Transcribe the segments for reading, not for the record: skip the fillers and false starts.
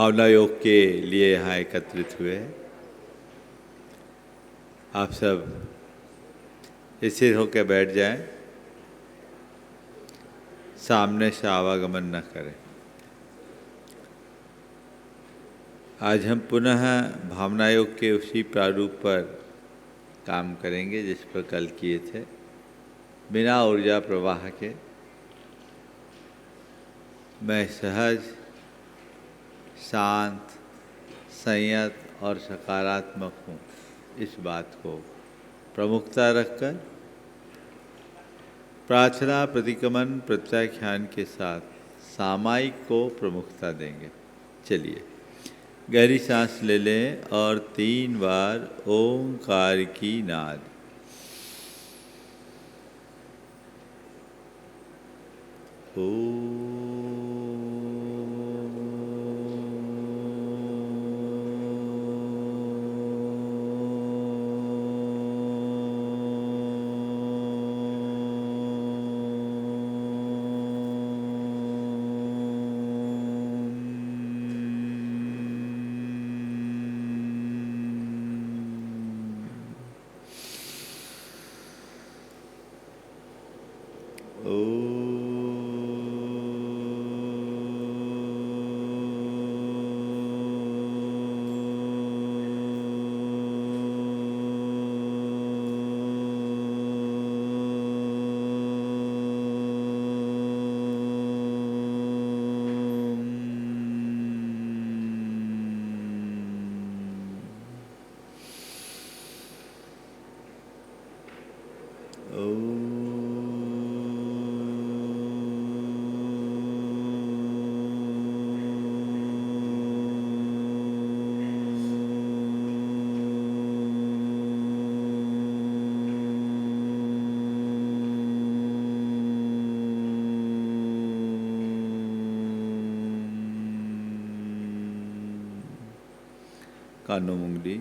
भावना योग के लिए यहाँ एकत्रित हुए हैं। आप सब स्थिर होकर बैठ जाएं, सामने से आवागमन न करें। आज हम पुनः भावना योग के उसी प्रारूप पर काम करेंगे जिस पर कल किए थे, बिना ऊर्जा प्रवाह के। मैं सहज, शांत, संयत और सकारात्मक हूँ, इस बात को प्रमुखता रखकर प्रार्थना, प्रतिक्रमण, प्रत्याख्यान के साथ सामायिक को प्रमुखता देंगे। चलिए गहरी सांस ले लें और 3 बार ओंकार की नाद। ओ कानो मुंगली।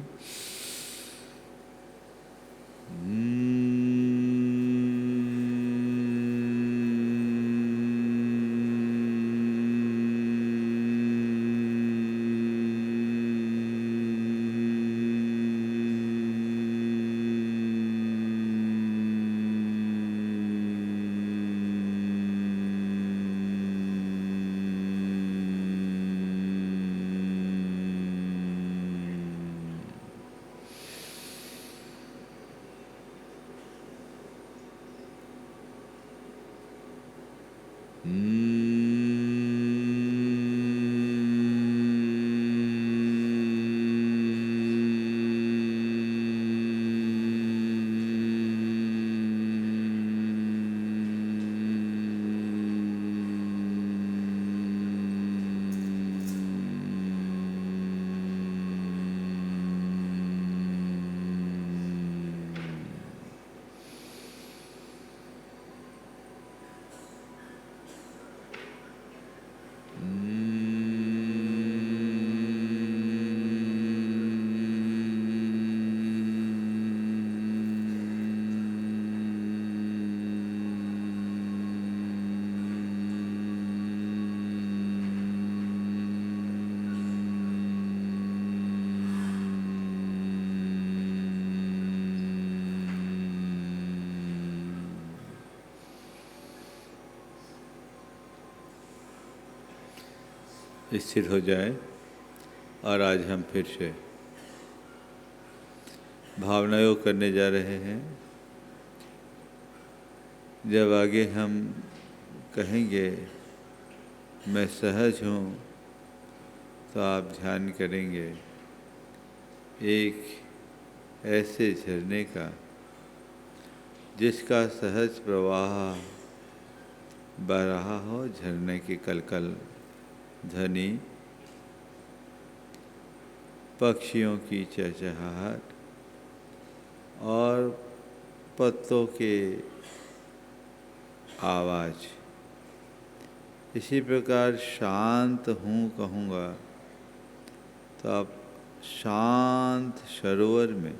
स्थिर हो जाए और आज हम फिर से भावना योग करने जा रहे हैं। जब आगे हम कहेंगे मैं सहज हूँ, तो आप ध्यान करेंगे एक ऐसे झरने का जिसका सहज प्रवाह बह रहा हो, झरने की कलकल ध्वनि, पक्षियों की चहचहाहट और पत्तों के आवाज़। इसी प्रकार शांत हूँ कहूँगा तो आप शांत सरोवर में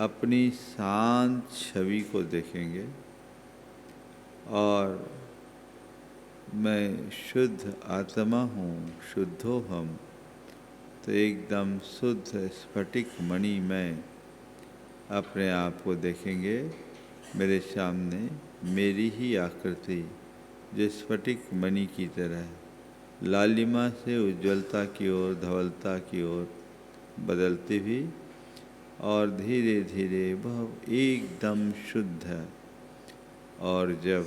अपनी शांत छवि को देखेंगे और मैं शुद्ध आत्मा हूँ, शुद्धो हम। तो एकदम शुद्ध स्फटिक मणि में अपने आप को देखेंगे। मेरे सामने मेरी ही आकृति जो स्फटिक मणि की तरह लालिमा से उज्ज्वलता की ओर, धवलता की ओर बदलती हुई और धीरे धीरे वह एकदम शुद्ध है। और जब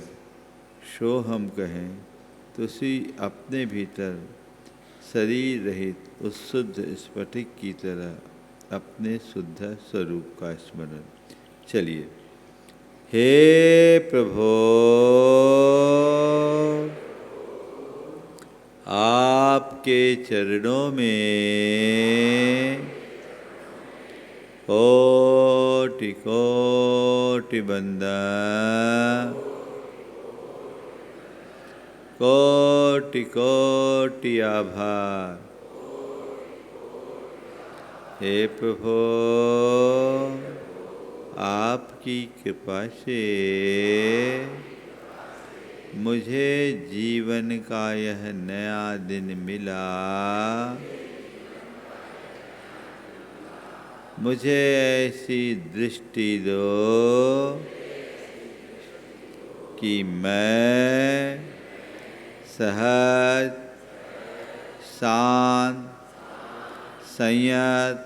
शो हम कहें तो उसी अपने भीतर शरीर रहित उस शुद्ध स्फटिक की तरह अपने शुद्ध स्वरूप का स्मरण। चलिए। हे प्रभो, आपके चरणों में कोटि कोटि बंदन, कोटि कोटि आभार। हे प्रभु, आपकी कृपा से मुझे जीवन का यह नया दिन मिला। मुझे ऐसी दृष्टि दो कि मैं सहज, शांत, संयत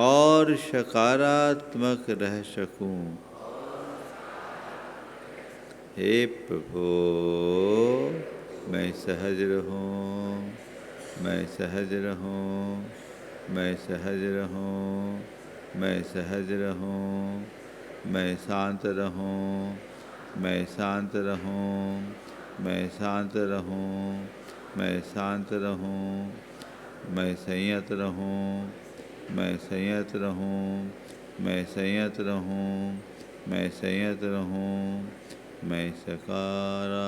और सकारात्मक रह सकूं। हे प्रभु, मैं सहज रहूं, मैं सहज रहूं, मैं सहज रहूं, मैं सहज रहूं, मैं शांत रहूं, मैं शांत रहूं, मैं शांत रहूं, मैं शांत रहूं, मैं संयत रहूं, मैं संयत रहूं, मैं संयत रहूं, मैं संयत रहूं, मैं सकारात्मक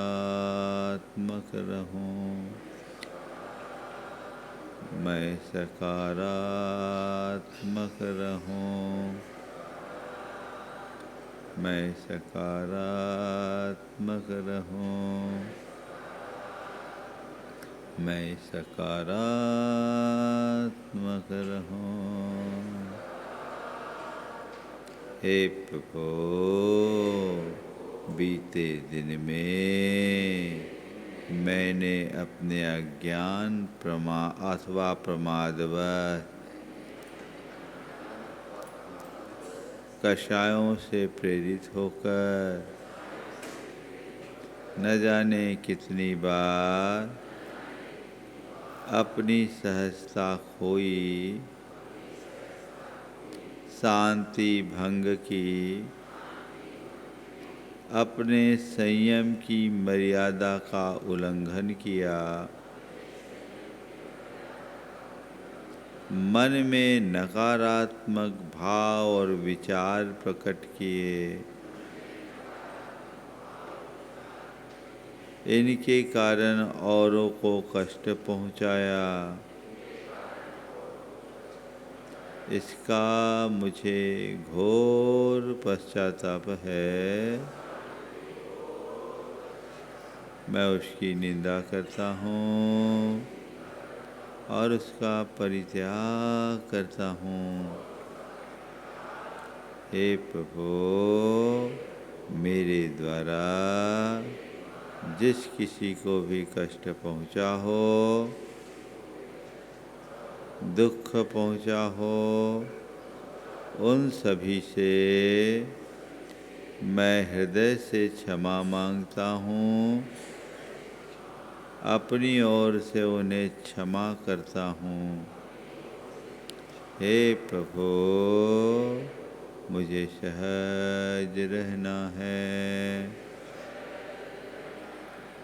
रहूं, मैं सकारात्मक रहूं, मैं सकारात्मक रहूं, मैं सकारात्मक रहूं। हे प्रभु, बीते दिन में मैंने अपने अज्ञान अथवा प्रमादवश कषायों से प्रेरित होकर न जाने कितनी बार अपनी सहजता खोई, शांति भंग की, अपने संयम की मर्यादा का उल्लंघन किया, मन में नकारात्मक भाव और विचार प्रकट किए। इनके कारण औरों को कष्ट पहुंचाया। इसका मुझे घोर पश्चाताप है। मैं उसकी निंदा करता हूँ और उसका परित्याग करता हूँ। हे प्रभु, मेरे द्वारा जिस किसी को भी कष्ट पहुँचा हो, दुख पहुँचा हो, उन सभी से मैं हृदय से क्षमा मांगता हूँ। अपनी ओर से उन्हें क्षमा करता हूँ। हे प्रभु, मुझे सहज रहना है,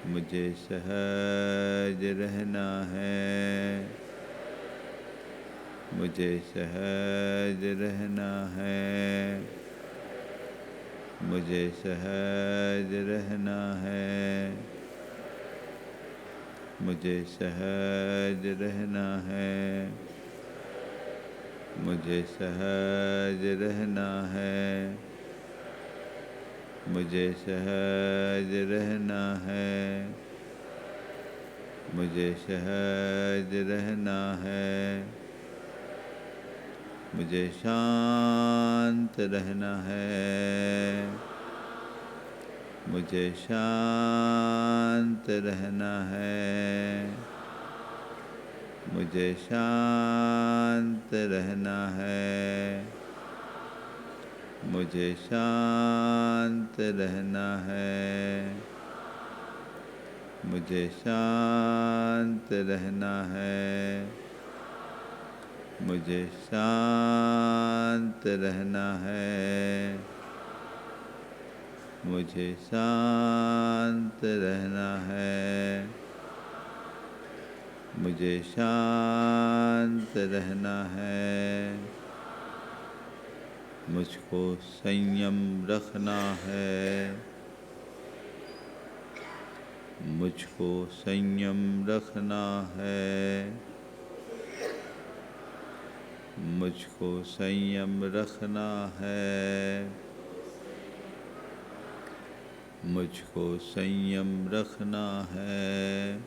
मुझे सहज रहना है, मुझे सहज रहना है, मुझे सहज रहना है, मुझे सहज रहना है, मुझे सहज रहना है, मुझे सहज रहना है, मुझे सहज रहना है, मुझे शांत रहना है, मुझे शांत रहना है, मुझे शांत रहना है, मुझे शांत रहना है, मुझे शांत रहना है, मुझे शांत रहना है, मुझे शांत रहना है, मुझे शांत रहना है, मुझको संयम रखना है, मुझको संयम रखना है, मुझको संयम रखना है, मुझको संयम रखना है,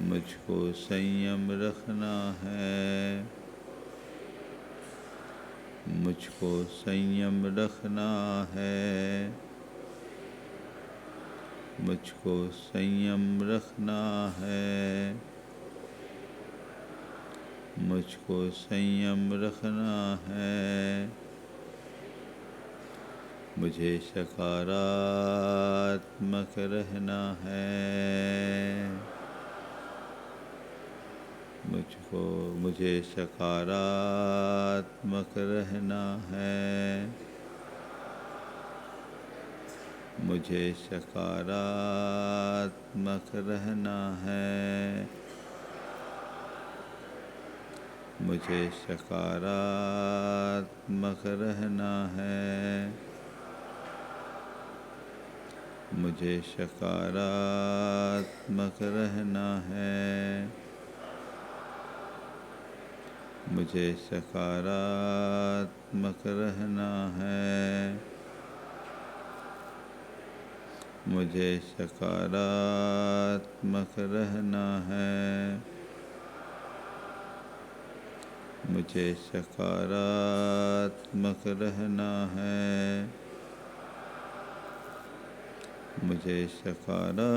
मुझको संयम रखना है, मुझको संयम रखना है, मुझको संयम रखना है, मुझको संयम रखना है, मुझे सकारात्मक रहना है, मुझे सकारात्मक रहना है, मुझे सकारात्मक रहना है, मुझे सकारात्मक रहना है, मुझे सकारात्मक रहना है, मुझे सकारात्मक रहना है, मुझे सकारात्मक रहना है, मुझे सकारात्मक रहना है, मुझे सकारात्मक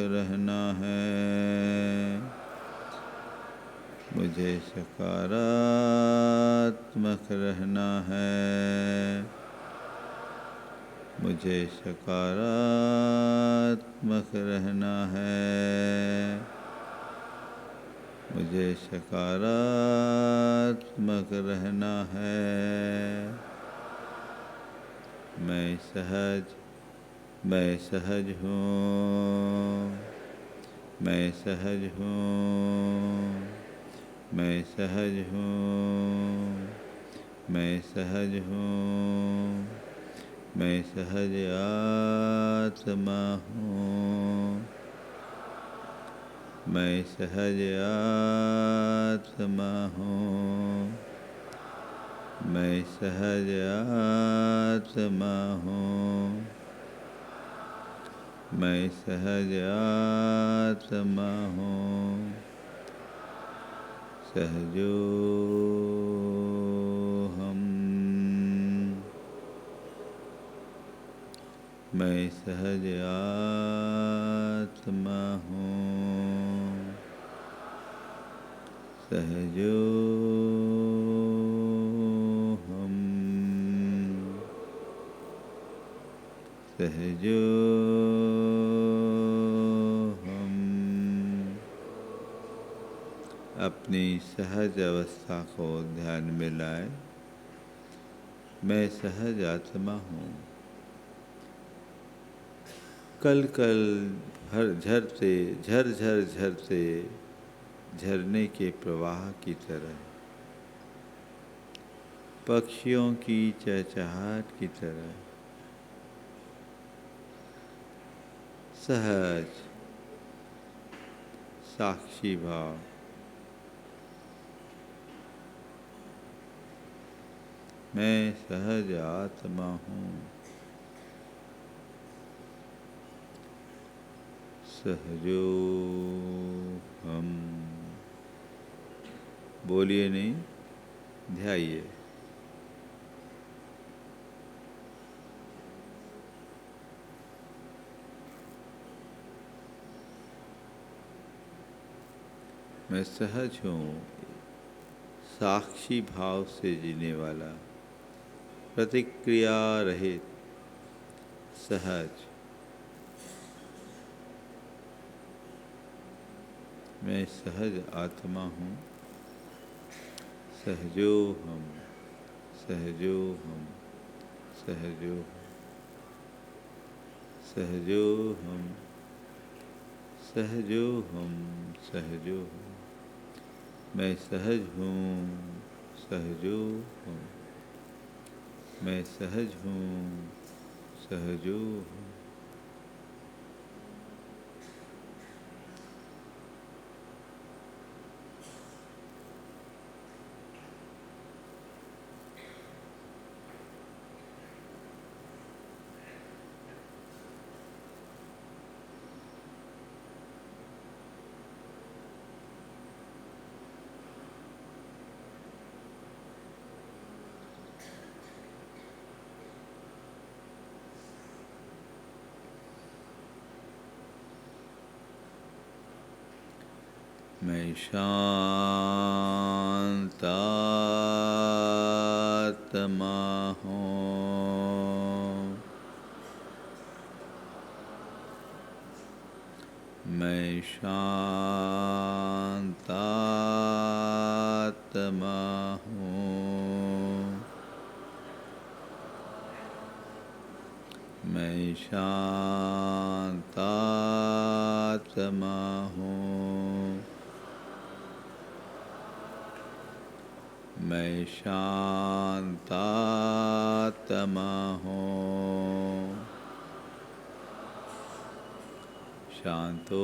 रहना है, मुझे सकारात्मक रहना है, मुझे सकारात्मक रहना है, मुझे सकारात्मक रहना है। मैं सहज हूँ, मैं सहज हूँ, मैं सहज हूँ, मैं सहज हूँ, मैं सहज आत्मा हूँ, मैं सहज आत्मा हूँ, मैं सहज आत्मा हूँ, मैं सहज आत्मा हूँ, सहजोहम। मैं सहज आत्मा हूँ, सहजोहम, सहजोहम। अपनी सहज अवस्था को ध्यान में लाए। मैं सहज आत्मा हूँ। कल झरते झरते झरने के प्रवाह की तरह, पक्षियों की चहचहाट की तरह सहज साक्षी भाव, मैं सहज आत्मा हूँ। सहजो हम। बोलिए नहीं, ध्याइए। मैं सहज हूँ, साक्षी भाव से जीने वाला, प्रतिक्रिया रहित, सहज। मैं सहज आत्मा हूँ, सहजो हम, सहजो हम, सहजो सहजो हम, सहजो हम, सहजो हम। मैं सहज हूँ, सहजो हूँ। मैं सहज हूँ, सहजो हूँ। मैं शांत आत्मा हूँ। मैं शांत आत्मा हूँ। मैं शांत आत्मा हूँ। मैं शांत आत्मा हूँ। शांतो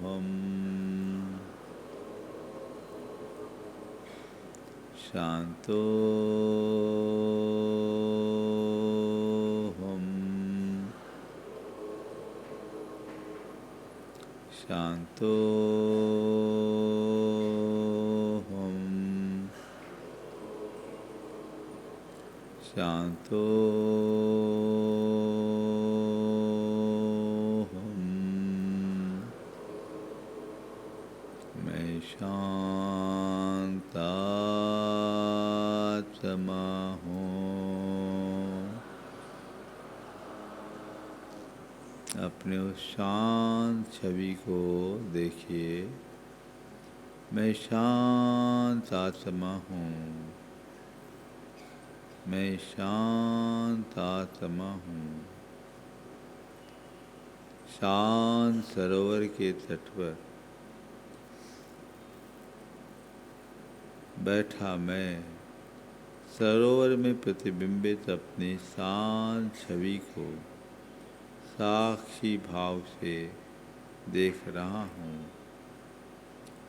हम। शांतो हम। शांतो हम। शांतो हम। मैं शांत आत्मा हूँ। अपने उस शांत छवि को देखिए। मैं शांत आत्मा हूँ। मैं शांत आत्मा हूँ। शांत सरोवर के तट पर बैठा मैं सरोवर में प्रतिबिंबित अपनी शांत छवि को साक्षी भाव से देख रहा हूँ।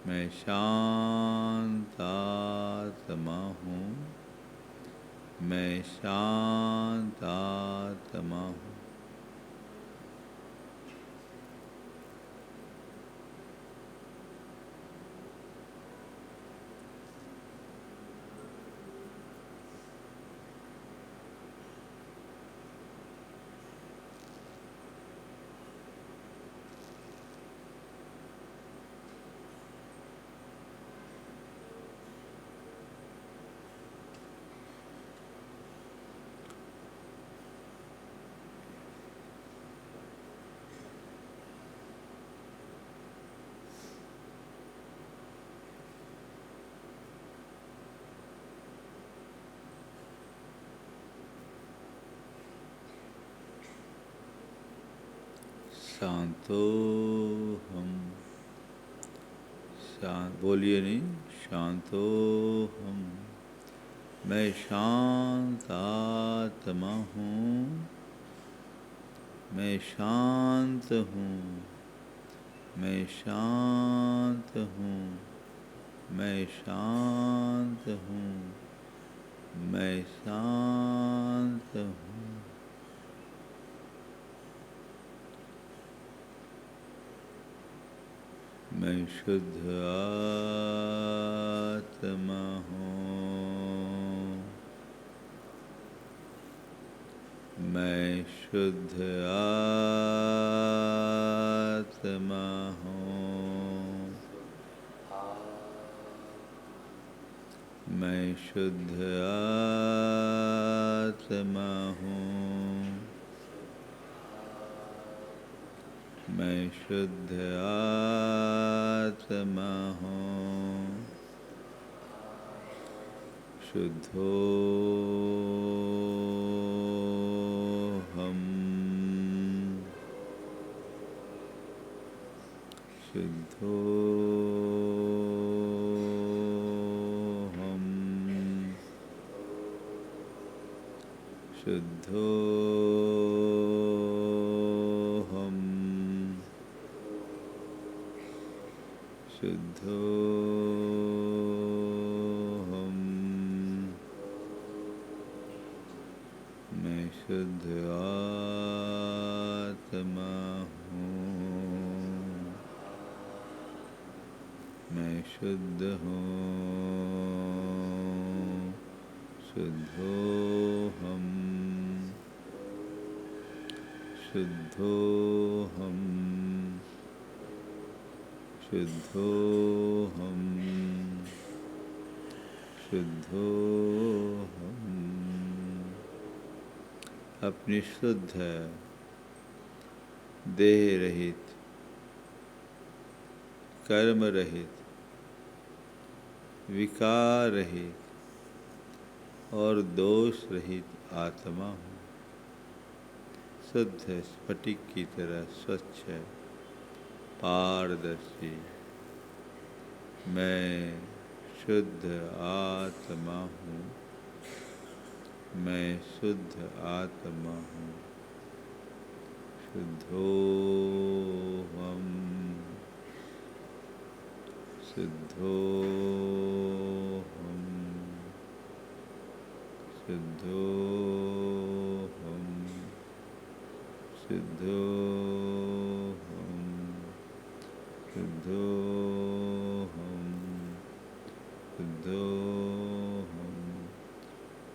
मैं शांत आत्मा हूँ। मैं शांत आत्मा हूँ। शांतो हम। शांत बोलिए नहीं, शांतो हम। मैं शांत आत्मा हूँ। मैं शांत हूँ। मैं शांत हूँ। मैं शांत हूँ। मैं शांत हूँ। मैं शुद्ध आत्मा हूँ। मैं शुद्ध आत्मा हूँ। मैं शुद्ध आत्मा हूँ। मैं शुद्ध आत्मा हूँ। शुद्धोऽहम्। शुद्धोऽहम्। शुद्धोऽहम्। शुद्धोऽहम्। मैं शुद्ध आत्मा हूँ। मैं शुद्ध हूँ। शुद्धोऽहम्। शुद्धोऽहम्। शुद्धोऽहम्। शुद्धोऽहम्। अपनी शुद्ध देह रहित, कर्म रहित, विकार रहित और दोष रहित आत्मा हूँ। शुद्ध स्फटिक की तरह स्वच्छ है, पारदर्शी। मैं शुद्ध आत्मा हूँ। मैं शुद्ध आत्मा हूँ। शुद्धोऽहम्। शुद्धोऽहम्। शुद्धोऽहम्। शुद्धोऽहम्। शुद्धोऽहम्। शुद्धोऽहम्।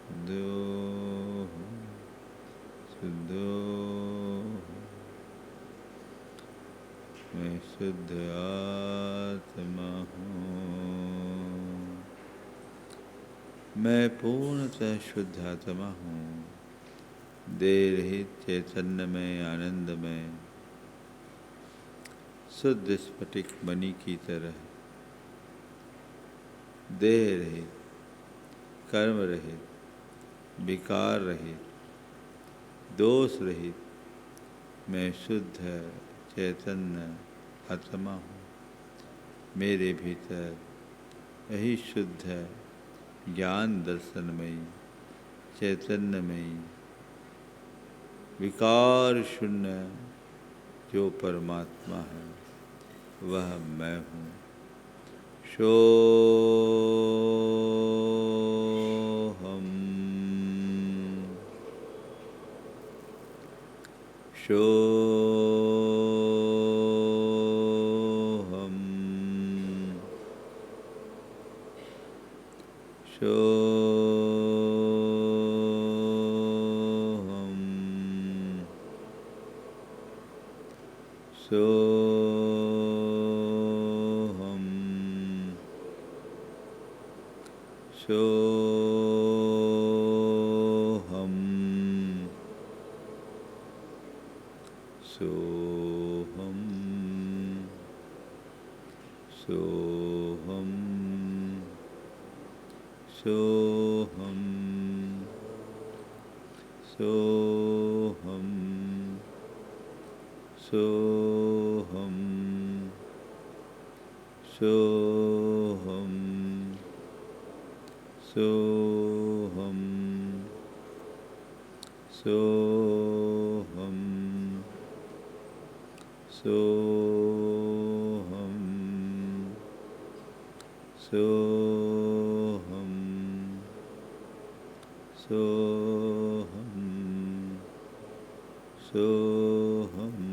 शुद्धोऽहम्। शुद्धोऽहम्। मैं शुद्ध आत्मा हूँ। मैं पूर्णतः शुद्ध आत्मा हूँ। देह रहित, चैतन्यमय, आनंदमय, शुद्ध स्फटिक मणि की तरह। देह रहित, कर्म रहित, विकार रहित, दोष रहित, मैं शुद्ध चैतन्य आत्मा हूँ। मेरे भीतर यही शुद्ध ज्ञान दर्शनमयी, चैतन्यमयी, विकार शून्य जो परमात्मा है, वह मैं हूँ। सोऽहम्। सोऽहम्। सोऽहम्। सोऽहम्। सोऽहम्। सोऽहम्। सोऽहम्। सोऽहम्। सोऽहम्। सोऽहम्। सोऽहम्। सोऽहम्। सोऽहम्। सोऽहम्। सोऽहम्। सोऽहम्। सोऽहम्।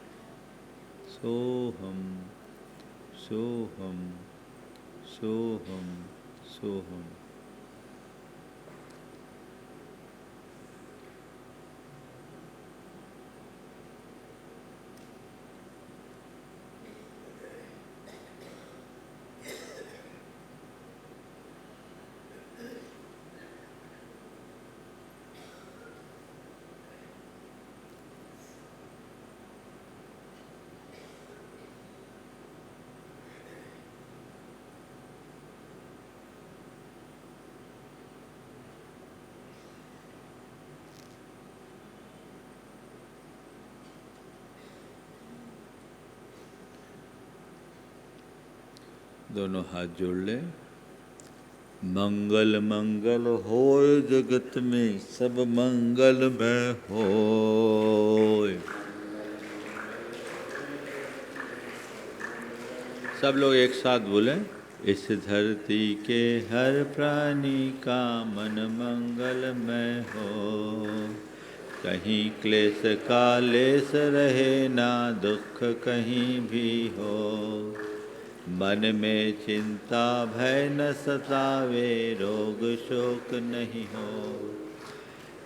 सोहम सोहम सोहम सोहम। दोनों हाथ जोड़ लें। मंगल मंगल होय जगत में सब मंगलमय होय। सब लोग एक साथ बोलें। इस धरती के हर प्राणी का मन मंगलमय हो। कहीं क्लेश का लेस रहे ना दुख कहीं भी हो। मन में चिंता भय न सतावे रोग शोक नहीं हो।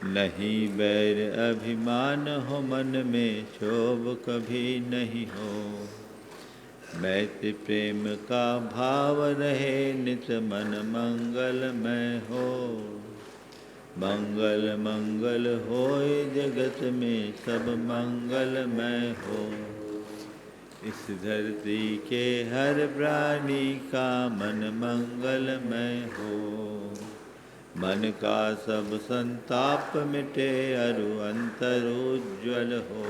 नहीं बैर अभिमान हो मन में क्षोभ कभी नहीं हो। मैत्री प्रेम का भाव रहे नित मन मंगलमय हो। मंगल मंगल होए जगत में सब मंगलमय हो। इस धरती के हर प्राणी का मन मंगलमय हो। मन का सब संताप मिटे अरु अंतर उज्ज्वल हो।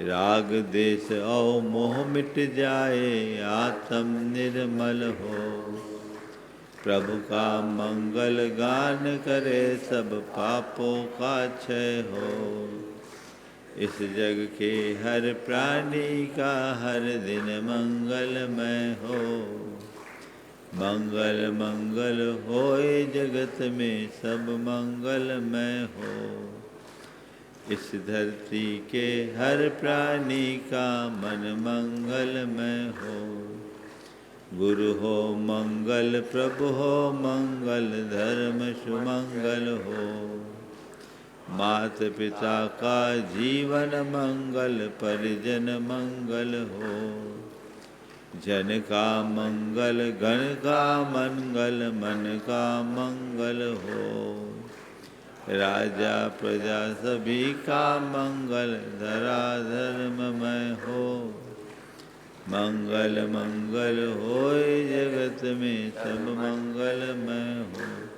राग देश और मोह मिट जाए आत्म निर्मल हो। प्रभु का मंगल गान करे सब पापों का क्षय हो। इस जग के हर प्राणी का हर दिन मंगलमय हो। मंगल मंगल होए जगत में सब मंगलमय हो। इस धरती के हर प्राणी का मन मंगलमय हो। गुरु हो मंगल प्रभु हो मंगल धर्म सुमंगल हो। मात पिता का जीवन मंगल परिजन मंगल हो। जन का मंगल गण का मंगल मन का मंगल हो। राजा प्रजा सभी का मंगल धरा धर्ममय हो। मंगल मंगल होए जगत में सब मंगलमय हो।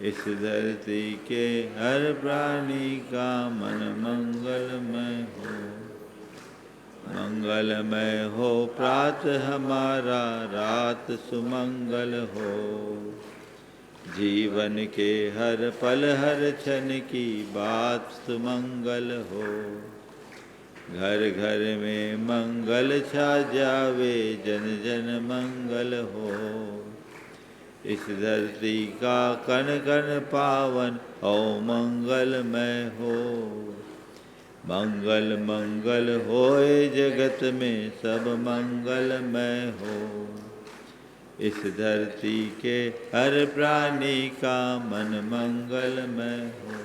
इस धरती के हर प्राणी का मन मंगलमय हो। मंगलमय हो प्रातः हमारा रात सुमंगल हो। जीवन के हर पल हर क्षण की बात सुमंगल हो। घर घर में मंगल छा जावे जन जन मंगल हो। इस धरती का कण कण पावन हो मंगलमय हो। मंगल मंगल होए जगत में सब मंगलमय हो। इस धरती के हर प्राणी का मन मंगलमय हो।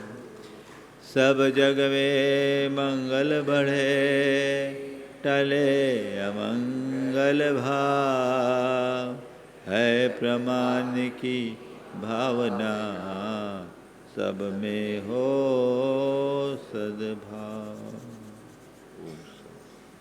सब जग में मंगल बढ़े टले अमंगल भाव। है प्रमाण की भावना सब में हो सद्भाव।